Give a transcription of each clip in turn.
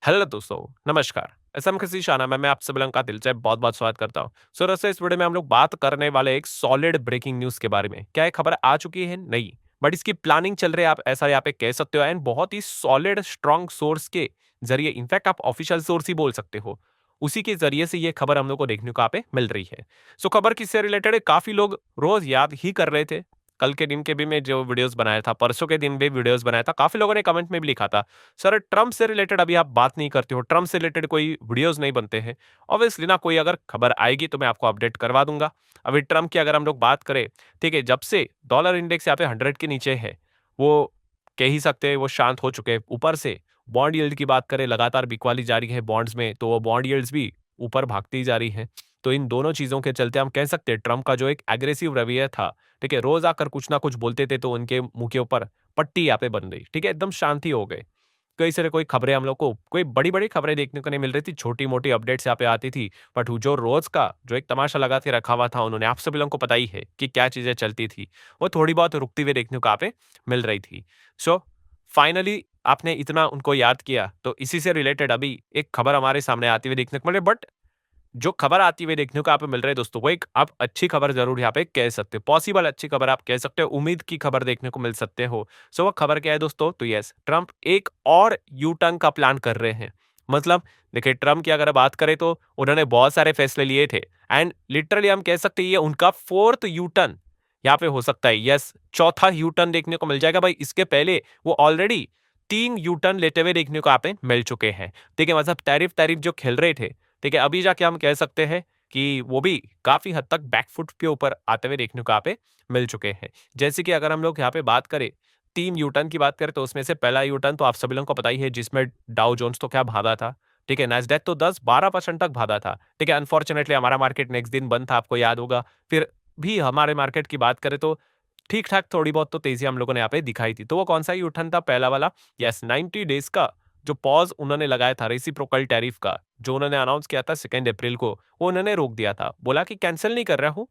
Hello दोस्तों, नमस्कार। SM किसी शाना में मैं आप सभी लोगों का दिल से बहुत-बहुत स्वागत करता हूँ। सो दोस्तों इस वीडियो में हम लोग बात करने वाले एक सॉलिड ब्रेकिंग न्यूज़ के बारे में। क्या ये खबर आ चुकी है? नहीं, बट इसकी प्लानिंग चल रही है, आप ऐसा यहाँ पे कह सकते हो एंड बहुत ही सॉलिड स्ट्रॉन्ग सोर्स के ज़रिए इनफैक्ट आप ऑफिशियल सोर्स ही बोल सकते हो। उसी के ज़रिए से ये खबर हम लोग को देखने को यहाँ पे मिल रही है। सो खबर किससे रिलेटेड है? काफ़ी लोग रोज़ याद ही कर रहे थे। कल के दिन के भी मैं जो वीडियोज़ बनाया था, परसों के दिन भी वीडियोज़ बनाया था, काफ़ी लोगों ने कमेंट में भी लिखा था सर ट्रम्प से रिलेटेड अभी आप बात नहीं करते हो, ट्रम्प से रिलेटेड कोई वीडियोस नहीं बनते हैं। ऑब्वियसली ना कोई अगर खबर आएगी तो मैं आपको अपडेट करवा दूंगा। अभी ट्रम्प की अगर हम लोग बात करें, ठीक है, जब से डॉलर इंडेक्स यहाँ पे 100 के नीचे है, वो कह ही सकते हैं वो शांत हो चुके हैं। ऊपर से बॉन्ड यील्ड की बात करें, लगातार बिकवाली जारी है बॉन्ड्स में, तो वो बॉन्ड यील्ड्स भी ऊपर भागती जा रही है। तो इन दोनों चीजों के चलते हम कह सकते हैं ट्रम्प का जो एक एग्रेसिव रवैया था, ठीक है, रोज आकर कुछ ना कुछ बोलते थे तो उनके मुंह के ऊपर पट्टी यहाँ पे बन गई, ठीक है, एकदम शांति हो गए। कई सारे कोई खबरें हम लोग को कोई बड़ी-बड़ी खबरें देखने को नहीं मिल रही थी, छोटी-मोटी अपडेट्स यहाँ पे आती थी। बट वो जो रोज़ का जो एक तमाशा लगा के रखा हुआ था उन्होंने, आप सभी लोगों को पता ही है कि क्या चीज़ें चलती थी, वो थोड़ी बहुत रुकती हुई देखने को यहाँ पे मिल रही थी। सो फाइनली आपने इतना उनको याद किया, तो इसी से रिलेटेड अभी एक खबर हमारे सामने आती हुई देखने को मिले, बट जो खबर आती हुई देखने को यहाँ पे मिल रही है दोस्तों, वो एक आप अच्छी खबर ज़रूर यहाँ पे कह सकते हो। पॉसिबल अच्छी खबर आप कह सकते हो, उम्मीद की खबर देखने को मिल सकते हो। सो वो खबर क्या है दोस्तों? तो यस, ट्रम्प एक और यू टर्न का प्लान कर रहे हैं। मतलब देखिए, ट्रम्प की अगर बात करें तो उन्होंने बहुत सारे फैसले लिए थे एंड लिटरली हम कह सकते हैं ये उनका 4th यू टर्न यहाँ पे हो सकता है। यस, चौथा यू टर्न देखने को मिल जाएगा भाई। इसके पहले वो ऑलरेडी 3 यू टर्न लेते हुए देखने को यहाँ पे मिल चुके हैं। ठीक है, मतलब तारीफ-तारीफ जो खेल रहे थे, ठीक है, अभी जाके हम कह सकते हैं कि वो भी काफ़ी हद तक बैकफुट के ऊपर आते हुए देखने को यहाँ पे मिल चुके हैं। जैसे कि अगर हम लोग यहाँ पे बात करें, 3 यू टर्न की बात करें तो उसमें से पहला यू टर्न तो आप सभी लोगों को पता ही है, जिसमें डाउ जोन्स तो क्या भागा था, ठीक है, नैस्डैक तो 10-12% तक भागा था, ठीक है। अनफॉर्चुनेटली हमारा मार्केट नेक्स्ट दिन बंद था, आपको याद होगा। फिर भी हमारे मार्केट की बात करें तो ठीक-ठाक थोड़ी बहुत तो तेज़ी हम लोगों ने यहाँ पे दिखाई थी। तो वो कौन-सा यू टर्न था? पहला वाला, यस, 90 डेज़ का जो पॉज़ उन्होंने लगाया था रेसिप्रोकल टैरिफ का, जो उन्होंने अनाउंस किया था 2 अप्रैल को, वो उन्होंने रोक दिया था। बोला कि कैंसल नहीं कर रहा हूँ,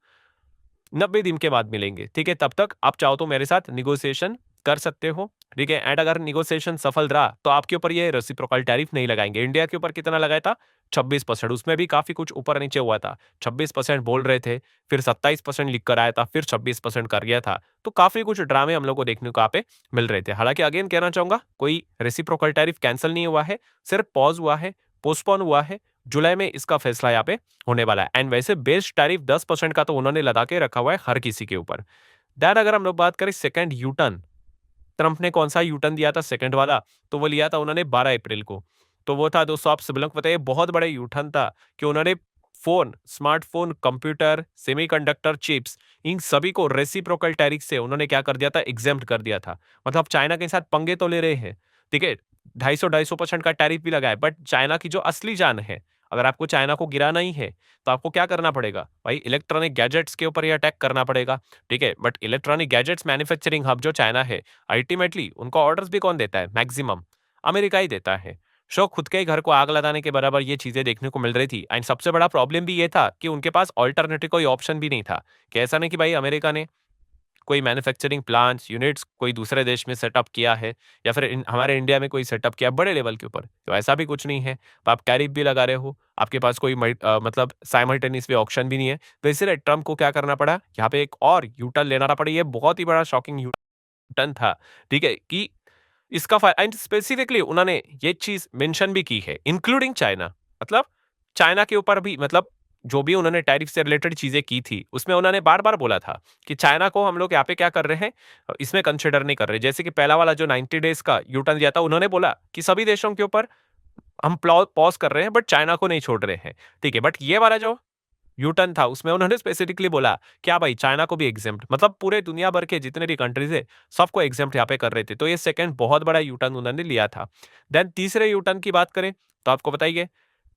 90 दिन के बाद मिलेंगे, ठीक है? तब तक आप चाहो तो मेरे साथ नेगोशिएशन कर सकते हो, ठीक है? एंड अगर नेगोशिएशन सफल रहा, तो आपके ऊपर ये रेसिप्रोकल टैरिफ नहीं लगाएँगे। इंडिया के ऊपर कितना लगाया था? 26%, उसमें भी काफ़ी कुछ ऊपर-नीचे हुआ था। 26% बोल रहे थे, फिर 27% लिख कर आया था, फिर 26% कर गया था। तो काफ़ी कुछ ड्रामे हम लोग को देखने को यहाँ पे मिल रहे थे। हालाँकि अगेन कहना चाहूँगा, कोई रेसिप्रोकल टैरिफ कैंसल नहीं हुआ है, सिर्फ पॉज़ हुआ है, पोस्टपोन हुआ है। जुलाई में इसका फैसला यहाँ पे होने वाला है एंड वैसे बेस टैरिफ 10% का तो उन्होंने लगा के रखा हुआ है हर किसी के ऊपर। दैट अगर हम लोग बात करें सेकंड यू टर्न, ट्रंप ने कौन सा यू टर्न दिया था सेकंड वाला? तो वो लिया था उन्होंने 12 अप्रैल को। तो वो था दोस्तों, आप सभी लोगों को पता है, बहुत बड़ा यू टर्न था कि उन्होंने phone, smartphone, computer, semiconductor chips, इन सभी को रेसिप्रोकल टैरिफ से उन्होंने क्या कर दिया था? एग्जेम्प्ट कर दिया था। मतलब चाइना के साथ पंगे तो ले रहे हैं, ठीक है, 250-250% का टैरिफ भी लगा है, बट चाइना की जो असली जान है, अगर आपको चाइना को गिराना ही है, तो आपको क्या करना पड़ेगा? भाई इलेक्ट्रॉनिक गैजेट्स के ऊपर ही अटैक करना पड़ेगा, ठीक है? But electronic gadgets manufacturing hub जो चाइना है, अल्टीमेटली उनको ऑर्डर्स भी कौन देता है? मैक्सिमम अमेरिका ही देता है। सो खुद के ही घर को आग लगाने के बराबर ये चीजें देखने को मिल रही थी एंड सबसे बड़ा प्रॉब्लम भी ये था कि उनके पास ऑल्टरनेटिव कोई ऑप्शन भी नहीं था। कि ऐसा नहीं कि भाई अमेरिका ने कोई मैन्युफैक्चरिंग प्लांट्स, यूनिट्स कोई दूसरे देश में सेटअप किया है या फिर हमारे इंडिया में कोई सेटअप किया बड़े लेवल के ऊपर, तो ऐसा भी कुछ नहीं है। तो आप टैरिफ भी लगा रहे हो, आपके पास कोई मतलब साइमल्टेनियस ऑप्शन भी नहीं है। तो इसलिए ट्रम्प को क्या करना पड़ा? यहाँ पे एक और यू टर्न लेना पड़ा। ये बहुत ही बड़ा शॉकिंग यू टर्न था, ठीक है, कि इसका एंड स्पेसिफिकली उन्होंने ये चीज मेंशन भी की है, इंक्लूडिंग चाइना। मतलब चाइना के ऊपर भी, मतलब जो भी उन्होंने टैरिफ से रिलेटेड चीजें की थी, उसमें उन्होंने बार बार बोला था कि चाइना को हम लोग यहाँ पे क्या कर रहे हैं, इसमें कंसिडर नहीं कर रहे। जैसे कि पहला वाला जो 90 डेज का यू टर्न दिया था, उन्होंने बोला कि सभी देशों के ऊपर हम पॉज कर रहे हैं, बट चाइना को नहीं छोड़ रहे हैं, ठीक है। बट ये वाला जो यू टर्न था, उसमें उन्होंने स्पेसिफिकली बोला क्या भाई चाइना को भी एग्जेम्प्ट, मतलब पूरे दुनिया भर के जितने भी कंट्रीज है सबको एग्जेम्प्ट यहाँ पे कर रहे थे। तो ये सेकंड बहुत बड़ा यू टर्न उन्होंने लिया था। देन तीसरे यू टर्न की बात करें तो आपको बताइए,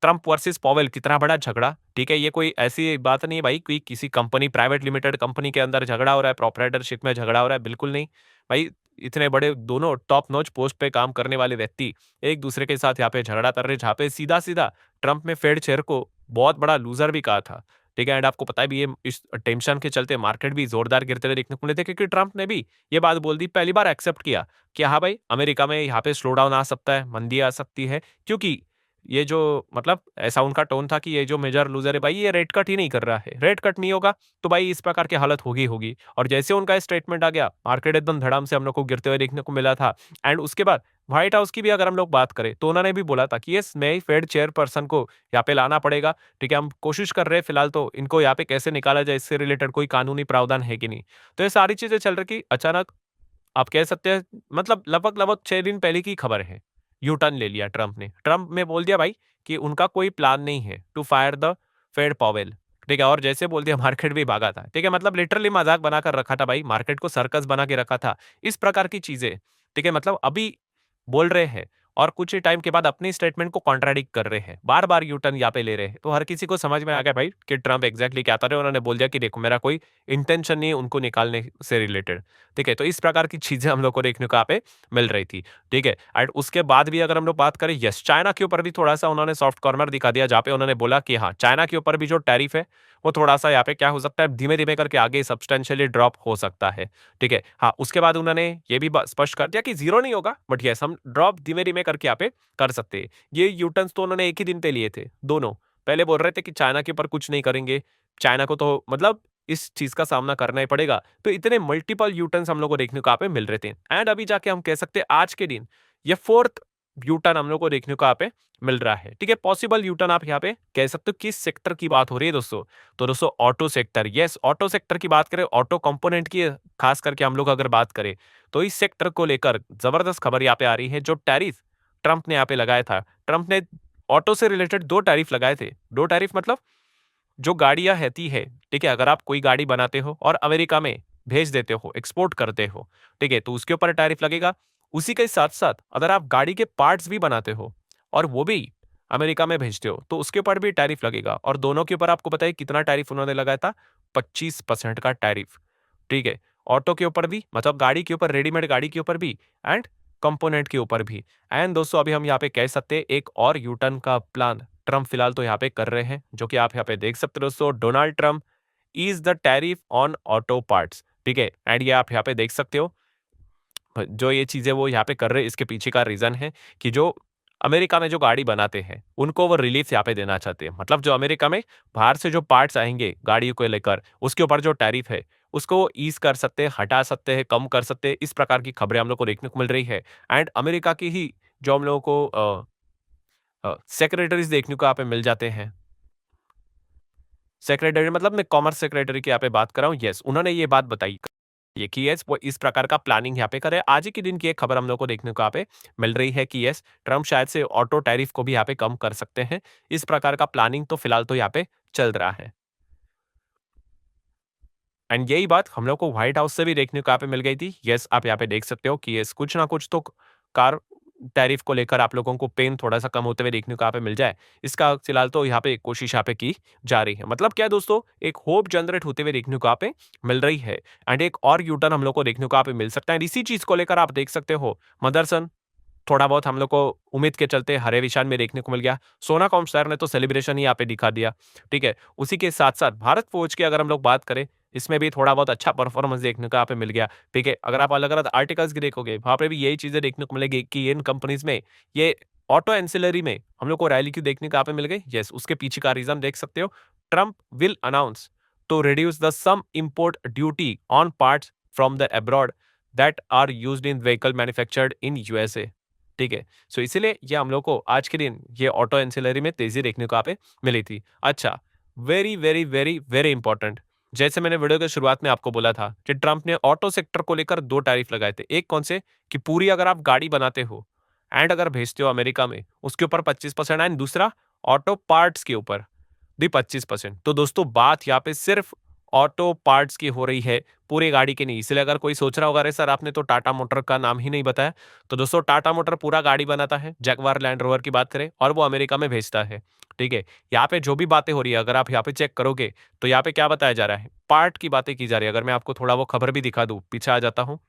ट्रंप वर्सेस पॉवेल, कितना बड़ा झगड़ा, ठीक है। ये कोई ऐसी बात नहीं है भाई कोई किसी कंपनी, प्राइवेट लिमिटेड कंपनी के अंदर झगड़ा हो रहा है, प्रोप्राइटरशिप में झगड़ा हो रहा है, बिल्कुल नहीं भाई। इतने बड़े दोनों टॉप नॉच पोस्ट पे काम करने वाले व्यक्ति एक दूसरे के साथ यहाँ पे झगड़ा कर रहे, जहाँ पे सीधा सीधा ट्रंप में फेड शेयर को बहुत बड़ा लूजर भी कहा था, ठीक है। एंड आपको पता है भी, ये इस टेंशन के चलते मार्केट भी जोरदार गिरते हुए देखने को मिले थे, क्योंकि ट्रंप ने भी ये बात बोल दी, पहली बार एक्सेप्ट किया कि हाँ भाई अमेरिका में यहाँ पे स्लो डाउन आ सकता है, मंदी आ सकती है, क्योंकि ये जो मतलब ऐसा उनका टोन था कि ये जो मेजर लूजर है भाई, ये रेट कट ही नहीं कर रहा है, रेट कट नहीं होगा तो भाई इस प्रकार की हालत होगी होगी। और जैसे उनका स्टेटमेंट आ गया, मार्केट एकदम धड़ाम से हम लोग को गिरते हुए देखने को मिला था। एंड उसके बाद व्हाइट हाउस की भी अगर हम लोग बात करें तो उन्होंने भी बोला था कि ये नए फेड चेयरपर्सन को यहाँ पे लाना पड़ेगा। ठीक है, हम कोशिश कर रहे हैं फिलहाल तो इनको यहाँ पे कैसे निकाला जाए, इससे रिलेटेड कोई कानूनी प्रावधान है कि नहीं। तो ये सारी चीजें चल रही, अचानक आप कह सकते हैं मतलब लगभग लगभग 6 दिन पहले की खबर है, यू टर्न ले लिया ट्रंप ने। ट्रंप ने बोल दिया भाई कि उनका कोई प्लान नहीं है to fire the Fed Powell. ठीक है, और जैसे बोल दिया मार्केट भी भागा था। ठीक है, मतलब लिटरली मजाक बनाकर रखा था भाई, मार्केट को सर्कस बना के रखा था, इस प्रकार की चीजें। ठीक है, मतलब अभी बोल रहे हैं और कुछ ही टाइम के बाद अपनी स्टेटमेंट को कॉन्ट्राडिक्ट कर रहे हैं, बार बार यू टर्न यहाँ पे ले रहे हैं। तो हर किसी को समझ में आ गया भाई कि ट्रंप एग्जैक्टली क्या था रहे। उन्होंने बोल दिया कि देखो मेरा कोई इंटेंशन नहीं है उनको निकालने से रिलेटेड। ठीक है, तो इस प्रकार की चीजें हम लोग को देखने को यहाँ पे मिल रही थी। ठीक है, एंड उसके बाद भी अगर हम लोग बात करें, यस, चाइना के ऊपर भी थोड़ा सा उन्होंने सॉफ्ट कॉर्नर दिखा दिया, जहाँ पे उन्होंने बोला कि हाँ, चाइना के ऊपर भी जो टैरिफ है वो थोड़ा सा यहाँ पे क्या हो सकता है, धीमे धीमे करके आगे सब्सटेंशियली ड्रॉप हो सकता है। ठीक है, हाँ, उसके बाद उन्होंने ये भी स्पष्ट कर दिया कि जीरो नहीं होगा, बट यस हम ड्रॉप धीमे धीमे करके यहाँ पे कर सकते हैं। ये यूटर्न्स तो उन्होंने एक ही दिन पे लिए थे दोनों। पहले बोल रहे थे कि चाइना के ऊपर कुछ नहीं करेंगे, चाइना को तो मतलब इस चीज का सामना करना ही पड़ेगा। तो इतने मल्टीपल यूटर्न्स हम लोग को देखने को यहाँ पे मिल रहे थे। एंड अभी जाके हम कह सकते हैं आज के दिन ये फोर्थ यूटर्न हम लोग को देखने को यहाँ पे मिल रहा है। ठीक है, पॉसिबल यूटर्न आप यहाँ पे कह सकते हो। किस सेक्टर की बात हो रही है दोस्तों? तो दोस्तों auto sector, yes, auto sector की बात करें, ऑटो कंपोनेंट की खास करके हम लोग अगर बात करें तो इस सेक्टर को लेकर जबरदस्त खबर यहाँ पे आ रही है। जो टैरिफ ट्रंप ने यहाँ पे लगाया था, ट्रंप ने ऑटो से रिलेटेड 2 टैरिफ लगाए थे। 2 टैरिफ मतलब जो गाड़ियां रहती है, ठीक है, अगर आप कोई गाड़ी बनाते हो और अमेरिका में भेज देते हो, एक्सपोर्ट करते हो, ठीक है, तो उसके ऊपर टैरिफ लगेगा। उसी के साथ साथ अगर आप गाड़ी के पार्ट्स भी बनाते हो और वो भी अमेरिका में भेजते हो तो उसके ऊपर भी टैरिफ लगेगा। और दोनों के ऊपर आपको पता है कितना टैरिफ उन्होंने लगाया था? 25% का टैरिफ। ठीक है, ऑटो के ऊपर भी, मतलब गाड़ी के ऊपर, रेडीमेड गाड़ी के ऊपर भी, एंड कंपोनेंट के ऊपर भी। एंड दोस्तों अभी हम यहाँ पे कह सकते हैं एक और यूटर्न का प्लान ट्रंप फिलहाल तो यहाँ पे कर रहे हैं, जो कि आप यहाँ पे देख सकते हो दोस्तों। Donald Trump is the tariff on auto parts. ठीक है, एंड ये आप यहाँ पे देख सकते हो जो ये चीजें वो यहाँ पे कर रहे हैं, इसके पीछे का रीजन है कि जो अमेरिका में जो गाड़ी बनाते हैं उनको वो रिलीफ यहाँ पे देना चाहते हैं। मतलब जो अमेरिका में बाहर से जो पार्ट्स आएंगे गाड़ियों को लेकर, उसके ऊपर जो टैरिफ है उसको ईज कर सकते हैं, हटा सकते हैं, कम कर सकते हैं। इस प्रकार की खबरें हम लोग को देखने को मिल रही है। एंड अमेरिका की ही जो हम लोगों को सेक्रेटरीज देखने को यहाँ पे मिल जाते हैं। सेक्रेटरी मतलब मैं कॉमर्स सेक्रेटरी की यहाँ पे बात कर रहा हूँ। यस, उन्होंने ये बात बताई ये कि यस वो इस प्रकार का प्लानिंग यहाँ पे करे। आज ही के दिन की एक खबर हम लोग को देखने को यहाँ पे मिल रही है कि यस ट्रम्प शायद से ऑटो टैरिफ को भी यहाँ पे कम कर सकते हैं। इस प्रकार का प्लानिंग तो फिलहाल तो यहाँ पे चल रहा है। एंड यही बात हम लोग को व्हाइट हाउस से भी देखने को यहाँ पे मिल गई थी। यस, आप यहाँ पे देख सकते हो कि यस कुछ ना कुछ तो कार टैरिफ को लेकर आप लोगों को पेन थोड़ा सा कम होते हुए देखने को यहाँ पे मिल जाए, इसका फिलहाल तो यहाँ पे कोशिश यहाँ पे की जा रही है। मतलब क्या है दोस्तों, एक होप जनरेट होते हुए देखने को यहाँ पे मिल रही है। एंड एक और यूटर्न हम लोग को देखने को यहाँ पे मिल सकता है। इसी चीज को लेकर आप देख सकते हो मदरसन थोड़ा बहुत हम लोग को उम्मीद के चलते हरे विशान में देखने को मिल गया। सोनाकॉम शहर ने तो सेलिब्रेशन ही यहाँ पे दिखा दिया। ठीक है, उसी के साथ साथ भारत फौज की अगर हम लोग बात करें, इसमें भी थोड़ा बहुत अच्छा परफॉर्मेंस देखने को यहाँ पे मिल गया। ठीक है, अगर आप अलग अलग आर्टिकल्स की देखोगे वहां पे भी यही चीजें देखने को मिलेगी कि इन कंपनीज में ये ऑटो एंसिलरी में हम लोग को रैली क्यों देखने को यहाँ पे मिल गई। यस, उसके पीछे का रीजन देख सकते हो। Trump will announce to reduce the some import duty on parts from the abroad that are used in vehicle manufactured in USA. ठीक है, सो इसीलिए ये हम लोग को आज के दिन ये ऑटो एंसिलरी में तेजी देखने को यहाँ पे मिली थी। अच्छा, very very very very important, जैसे मैंने वीडियो के शुरुआत में आपको बोला था कि ट्रंप ने ऑटो सेक्टर को लेकर 2 टैरिफ लगाए थे। एक कौन से कि पूरी अगर आप गाड़ी बनाते हो एंड अगर भेजते हो अमेरिका में उसके ऊपर 25% एंड दूसरा ऑटो पार्ट्स के ऊपर भी 25%। तो दोस्तों बात यहाँ पे सिर्फ ऑटो पार्ट्स की हो रही है, पूरी गाड़ी की नहीं। इसलिए अगर कोई सोच रहा होगा अरे सर आपने तो टाटा मोटर का नाम ही नहीं बताया, तो दोस्तों टाटा मोटर पूरा गाड़ी बनाता है, जगवार लैंड रोवर की बात करें, और वो अमेरिका में भेजता है। ठीक है, यहाँ पे जो भी बातें हो रही है अगर आप यहाँ पे चेक करोगे तो यहाँ पे क्या बताया जा रहा है, पार्ट की बातें की जा रही है। अगर मैं आपको थोड़ा वो खबर भी दिखा दूं, पीछे आ जाता हूँ।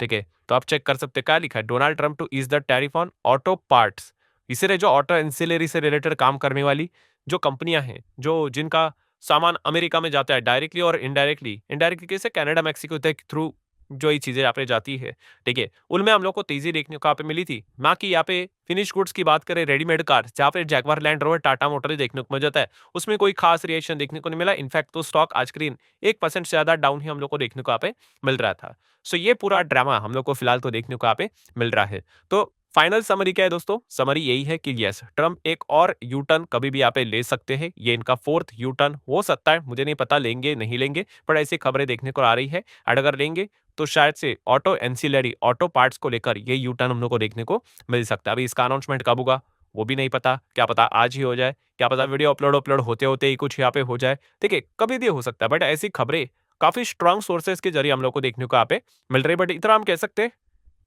ठीक है, तो आप चेक कर सकते हैं क्या लिखा है, Donald Trump two is the tariff on auto parts. इसीलिए जो ऑटो एंसिलरी से रिलेटेड काम करने वाली जो कंपनियां हैं, जो जिनका सामान अमेरिका में जाता है डायरेक्टली और इनडायरेक्टली, इनडायरेक्टली कैसे, कनाडा मैक्सिको के थ्रू जो ये चीजें यहाँ पे जाती है, ठीक है, उनमें हम लोग को तेजी देखने को यहाँ पे मिली थी। ना कि यहाँ पे फिनिश गुड्स की बात करें, रेडीमेड कार जहाँ पे Jaguar, land rover, Tata motor देखने को मिल जाता है, उसमें कोई खास रिएक्शन देखने को नहीं मिला। इनफैक्ट तो स्टॉक आज के दिन 1% से ज्यादा डाउन ही हम लोग को देखने को यहाँ पे मिल रहा था। सो ये पूरा ड्रामा हम लोग को फिलहाल तो देखने को यहाँ पे मिल रहा है। तो फाइनल समरी क्या है दोस्तों? समरी यही है कि यस, ट्रम्प एक और यू टर्न कभी भी यहाँ पे ले सकते हैं। ये इनका 4th यू टर्न हो सकता है, मुझे नहीं पता लेंगे नहीं लेंगे, पर ऐसी खबरें देखने को आ रही है। और अगर लेंगे तो शायद से ऑटो एंसिलरी, ऑटो पार्ट्स को लेकर ये यू टर्न हम लोग को देखने को मिल सकता है। अभी इसका अनाउंसमेंट कब होगा वो भी नहीं पता, क्या पता आज ही हो जाए, क्या पता वीडियो अपलोड होते होते ही कुछ यहाँ पे हो जाए, ठीक है, कभी भी हो सकता है। बट ऐसी खबरें काफी स्ट्रांग सोर्सेस के जरिए हम लोग को देखने को यहाँ पे मिल रही है। बट इतना हम कह सकते हैं,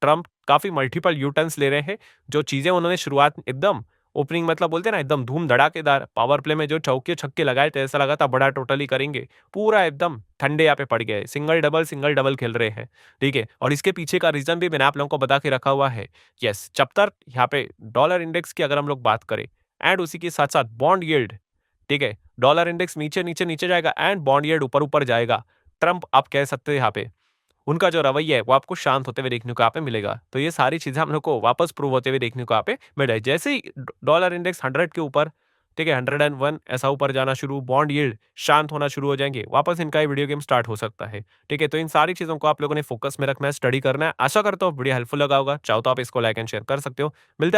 ट्रम्प काफी मल्टीपल यू टर्न्स ले रहे हैं। जो चीजें उन्होंने शुरुआत एकदम ओपनिंग मतलब बोलते हैं ना एकदम धूम धड़ाकेदार पावर प्ले में जो चौके छक्के लगाए थे, ऐसा लगा था बड़ा टोटली करेंगे, पूरा एकदम ठंडे यहाँ पे पड़ गए, सिंगल डबल खेल रहे हैं, ठीक है। और इसके पीछे का रीजन भी मैंने आप लोगों को बता के रखा हुआ है। यस, जब तक यहाँ पे डॉलर इंडेक्स की अगर हम लोग बात करें एंड उसी के साथ साथ बॉन्ड यील्ड, ठीक है, डॉलर इंडेक्स नीचे नीचे नीचे जाएगा एंड बॉन्ड यील्ड ऊपर ऊपर जाएगा, ट्रम्प आप कह सकते हैं यहाँ पे उनका जो रवैया है वो आपको शांत होते हुए देखने को यहाँ पे मिलेगा। तो ये सारी चीजें हम लोग को वापस प्रूव होते हुए देखने को यहाँ पे मिल रहा है। जैसे ही डॉलर इंडेक्स 100 के ऊपर, ठीक है, 101 ऐसा ऊपर जाना शुरू, बॉन्ड यील्ड शांत होना शुरू हो जाएंगे, वापस इनका ये वीडियो गेम स्टार्ट हो सकता है, ठीक है। तो इन सारी चीजों को आप लोगों ने फोकस में रखना है, स्टडी करना है। आशा करता हूँ वीडियो हेल्पफुल लगा होगा, चाहो तो आप इसको लाइक एंड शेयर कर सकते हो। मिलता है